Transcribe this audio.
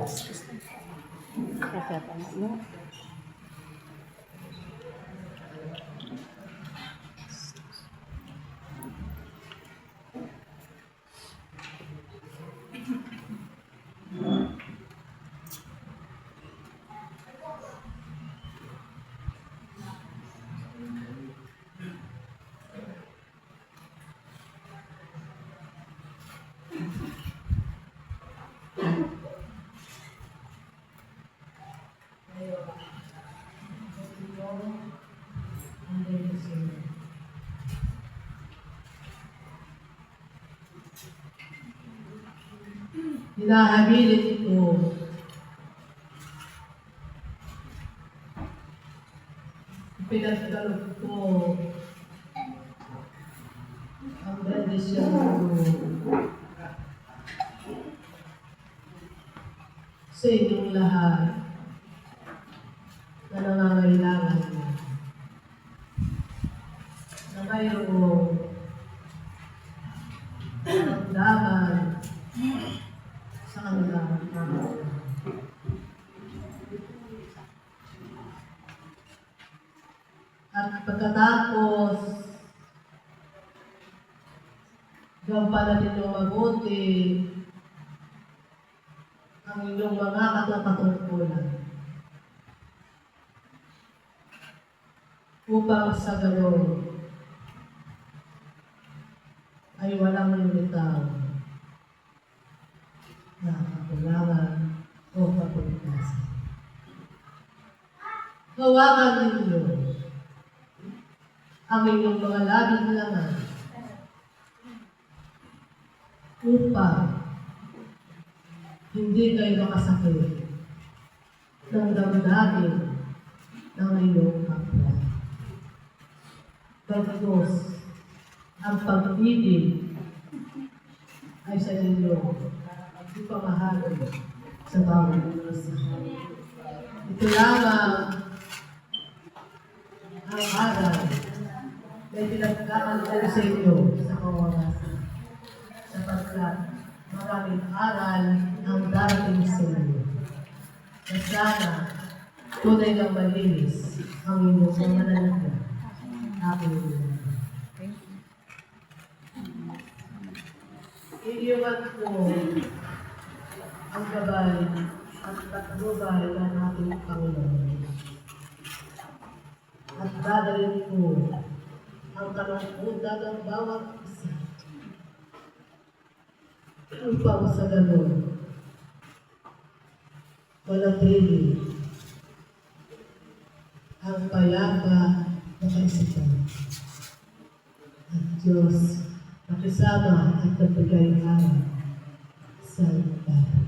Kasama mo. Hinahabilin ko pinagkalog ko ang bendisyon ko sa inyong lahat na nangangailangan mo na mayroong daman sa kanilang mga at pagkatapos gampanan ninyo mabuti ang inyong mga katungkulan upang sa ganon ay walang lumitaw na kakulangan o kapulikasan. Hawakan ninyo ang inyong mga labing laman upang hindi kayo makasakit ng damdamin ng inyong kapwa. Bagkus ang pag-ibig ay sa inyo ipamahagi sa bawat isa. Ito lamang ang aral na pinagkakalitan sa inyo sa kawawasan. Sapagkat maraming aral ang darating sa inyo. Na sana tunay ng malinis ang inyong mga nalagyan. Aking iiwan ko ang gabay at patnubay ng ating Panginoon. At dadalhin ko ang kalungkutan ng bawat isa upang sa ganon manatili ang payapa na kaisipan. At Diyos, nakisama at nagbigay araw sa lahat.